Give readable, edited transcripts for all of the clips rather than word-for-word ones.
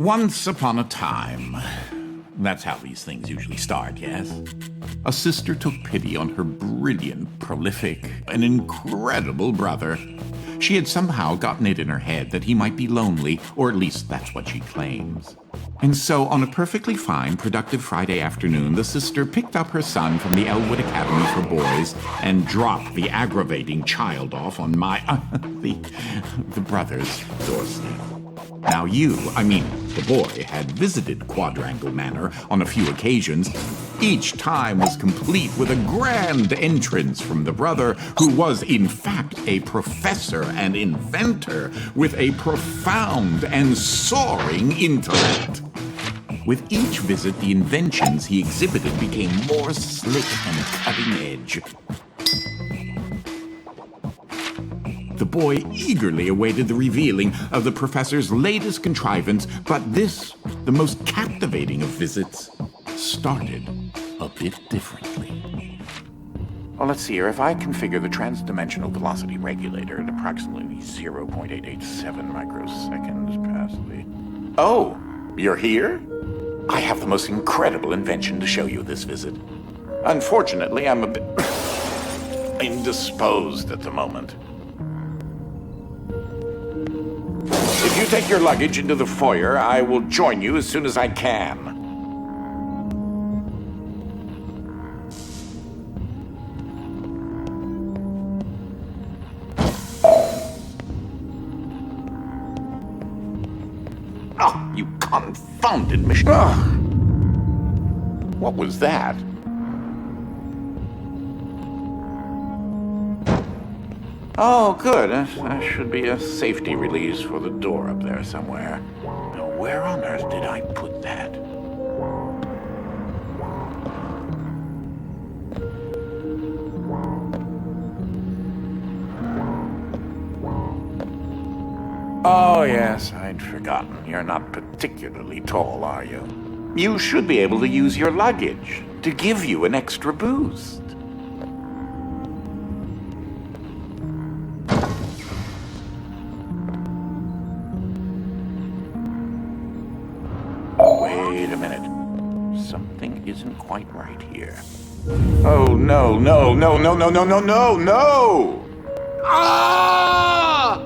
Once upon a time. That's how these things usually start, yes? A sister took pity on her brilliant, prolific, and incredible brother. She had somehow gotten it in her head that he might be lonely, or at least that's what she claims. And so, on a perfectly fine, productive Friday afternoon, the sister picked up her son from the Elwood Academy for Boys and dropped the aggravating child off on the brother's doorstep. Now the boy, had visited Quadrangle Manor on a few occasions. Each time was complete with a grand entrance from the brother, who was in fact a professor and inventor with a profound and soaring intellect. With each visit, the inventions he exhibited became more slick and cutting edge. The boy eagerly awaited the revealing of the professor's latest contrivance, but this, the most captivating of visits, started a bit differently. Well, let's see here. If I configure the transdimensional velocity regulator at approximately 0.887 microseconds past the... Oh, you're here? I have the most incredible invention to show you this visit. Unfortunately, I'm a bit indisposed at the moment. If you take your luggage into the foyer, I will join you as soon as I can. Oh, you confounded machine. What was that? Oh, good. That should be a safety release for the door up there somewhere. Now, where on earth did I put that? Oh, yes, I'd forgotten. You're not particularly tall, are you? You should be able to use your luggage to give you an extra boost. Wait a minute. Something isn't quite right here. Oh, no, no, no, no, no, no, no, no, no! Ah!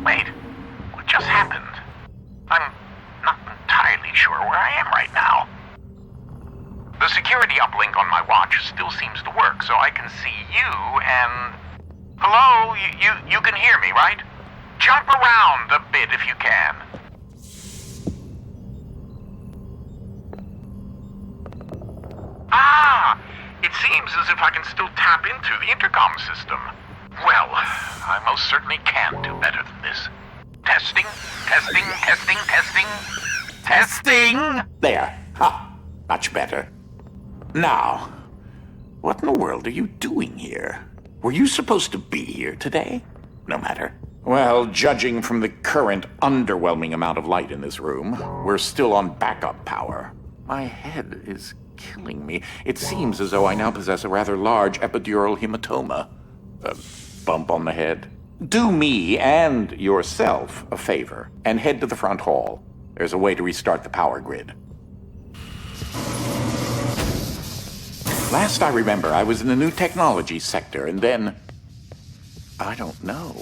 Wait, what just happened? I'm not entirely sure where I am right now. The security uplink on my watch still seems to work, so I can see you and... Hello? You can hear me, right? Jump around a bit if you can. Ah! It seems as if I can still tap into the intercom system. Well, I most certainly can do better than this. Testing, testing, testing, testing, testing! There. Ha! Much better. Now, what in the world are you doing here? Were you supposed to be here today? No matter. Well, judging from the current underwhelming amount of light in this room, we're still on backup power. My head is killing me. It seems as though I now possess a rather large epidural hematoma. A bump on the head. Do me and yourself a favor and head to the front hall. There's a way to restart the power grid. Last I remember, I was in the new technology sector, and then... I don't know.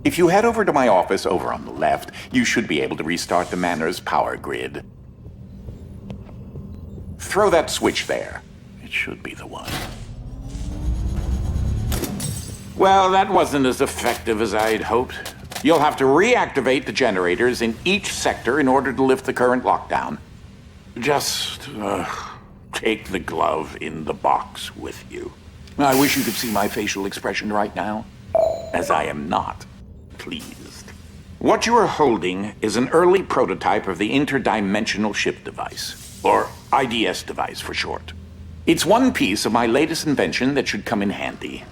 If you head over to my office over on the left, you should be able to restart the manor's power grid. Throw that switch there. It should be the one. Well, that wasn't as effective as I'd hoped. You'll have to reactivate the generators in each sector in order to lift the current lockdown. Just take the glove in the box with you. I wish you could see my facial expression right now, as I am not pleased. What you are holding is an early prototype of the interdimensional shift device, or IDS device for short. It's one piece of my latest invention that should come in handy.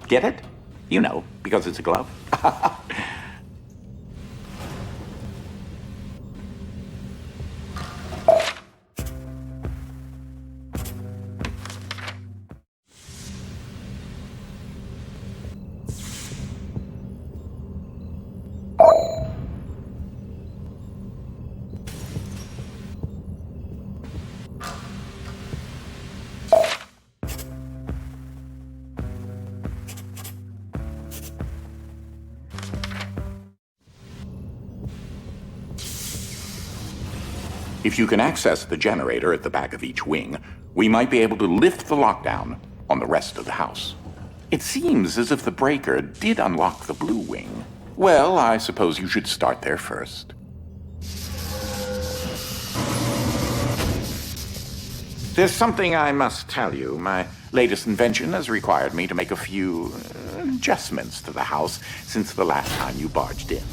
Get it? You know, because it's a glove. If you can access the generator at the back of each wing, we might be able to lift the lockdown on the rest of the house. It seems as if the breaker did unlock the blue wing. Well, I suppose you should start there first. There's something I must tell you. My latest invention has required me to make a few adjustments to the house since the last time you barged in.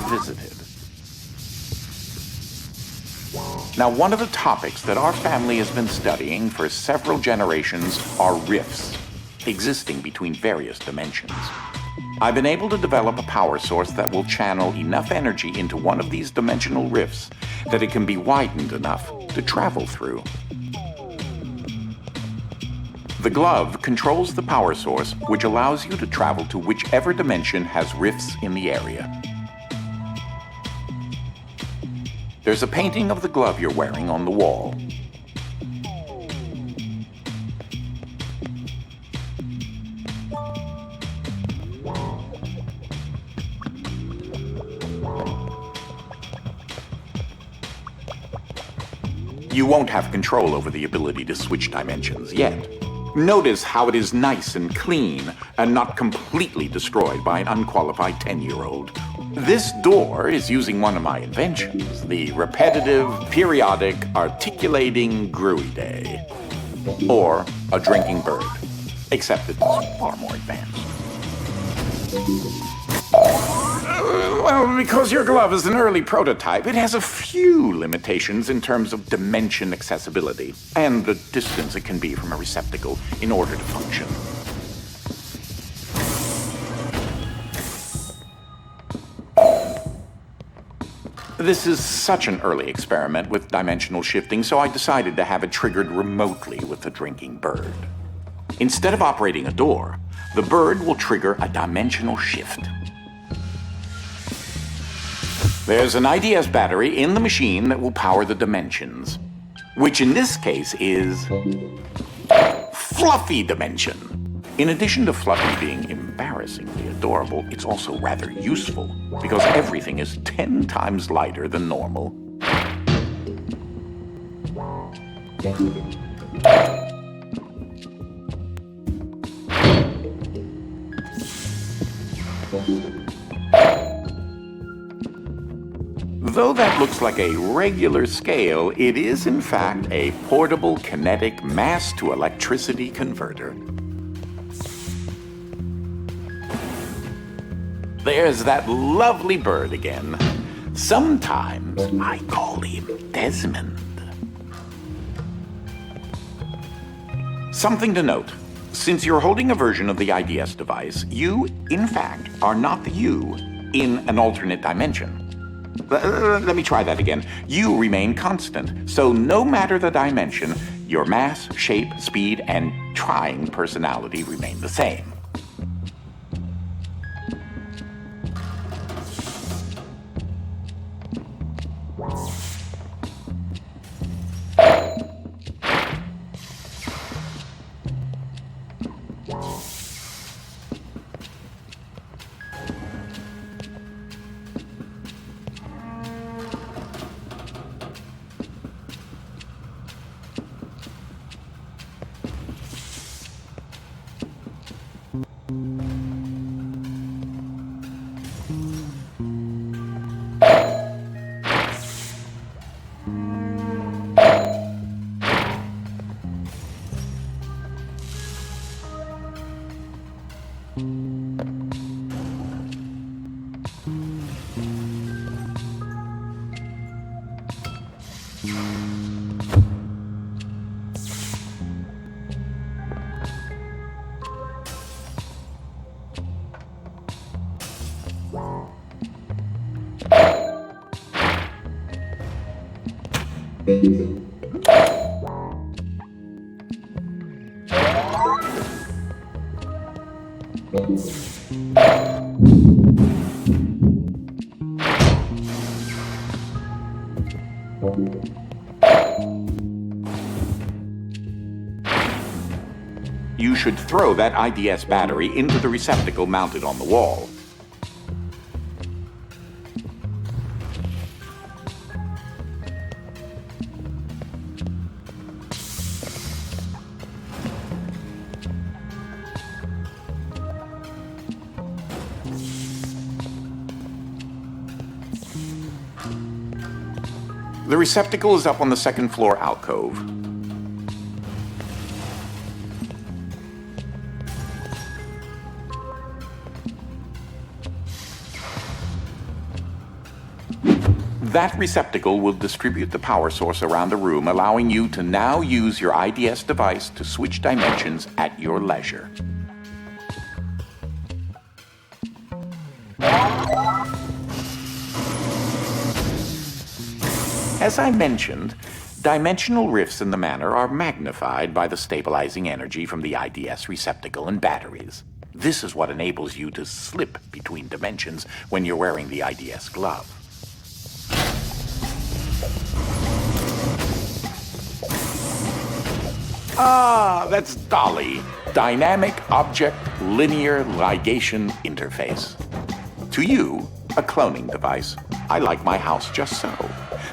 Visited. Now, one of the topics that our family has been studying for several generations are rifts existing between various dimensions. I've been able to develop a power source that will channel enough energy into one of these dimensional rifts that it can be widened enough to travel through. The glove controls the power source, which allows you to travel to whichever dimension has rifts in the area. There's a painting of the glove you're wearing on the wall. You won't have control over the ability to switch dimensions yet. Notice how it is nice and clean and not completely destroyed by an unqualified 10-year-old. This door is using one of my inventions, the repetitive, periodic, articulating Gruidae, or a drinking bird, except it's far more advanced. Well, because your glove is an early prototype, it has a few limitations in terms of dimension accessibility and the distance it can be from a receptacle in order to function. This is such an early experiment with dimensional shifting, so I decided to have it triggered remotely with the drinking bird. Instead of operating a door, the bird will trigger a dimensional shift. There's an IDS battery in the machine that will power the dimensions, which in this case is Fluffy Dimension. In addition to Fluffy being embarrassingly adorable, it's also rather useful because everything is 10 times lighter than normal. Though that looks like a regular scale, it is in fact a portable kinetic mass-to-electricity converter. There's that lovely bird again. Sometimes I call him Desmond. Something to note. Since you're holding a version of the IDS device, you, in fact, are not the you in an alternate dimension. Let me try that again. You remain constant, so no matter the dimension, your mass, shape, speed, and trying personality remain the same. You should throw that IDS battery into the receptacle mounted on the wall. The receptacle is up on the second floor alcove. That receptacle will distribute the power source around the room, allowing you to now use your IDS device to switch dimensions at your leisure. As I mentioned, dimensional rifts in the manor are magnified by the stabilizing energy from the IDS receptacle and batteries. This is what enables you to slip between dimensions when you're wearing the IDS glove. Ah, that's Dolly, Dynamic Object Linear Ligation Interface. To you, a cloning device. I like my house just so.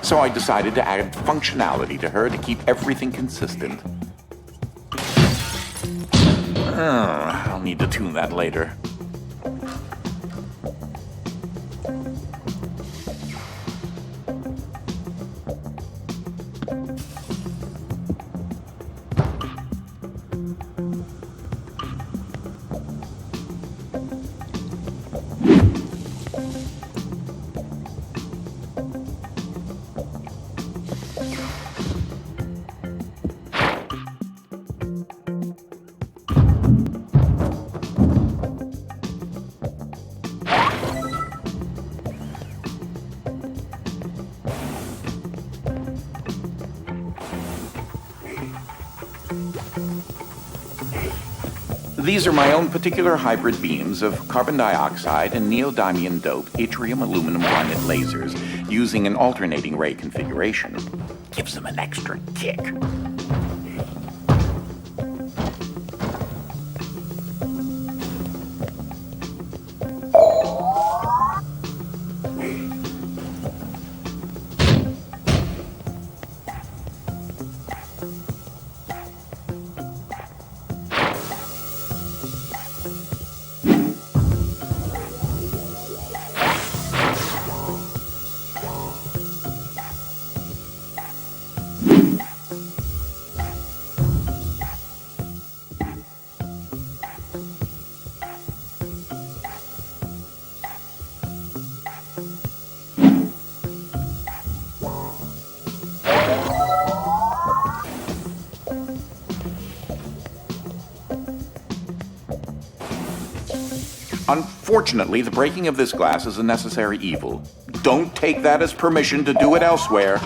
So I decided to add functionality to her to keep everything consistent. I'll need to tune that later. These are my own particular hybrid beams of carbon dioxide and neodymium dope yttrium aluminum garnet lasers using an alternating ray configuration. Gives them an extra kick. Unfortunately, the breaking of this glass is a necessary evil. Don't take that as permission to do it elsewhere.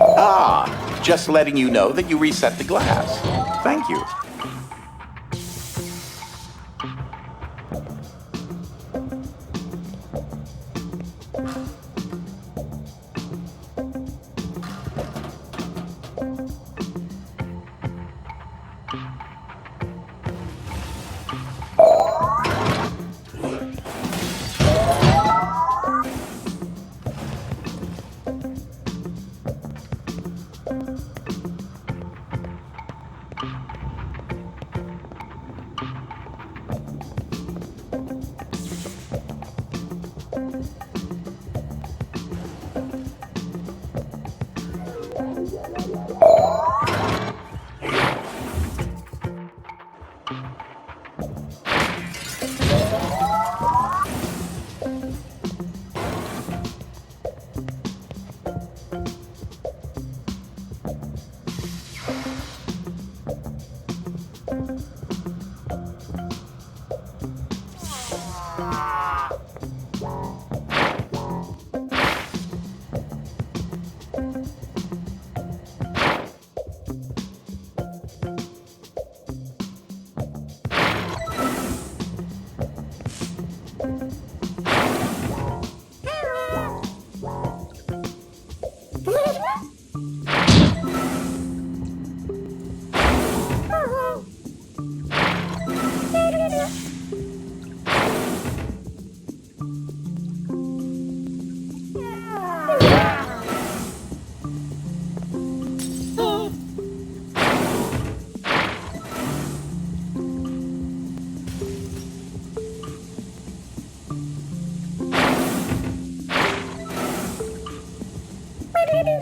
Ah, just letting you know that you reset the glass. Thank you.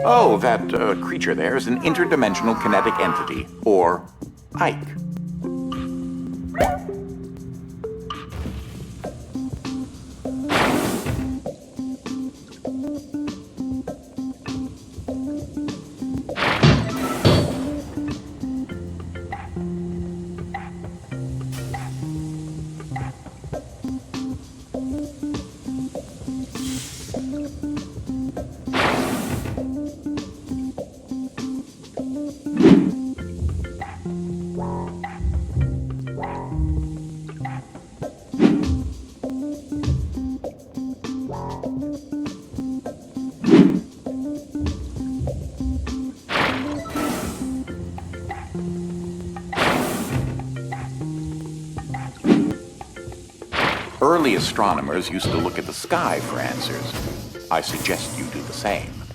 Oh, that creature there is an interdimensional kinetic entity, or Ike. Early astronomers used to look at the sky for answers. I suggest you do the same.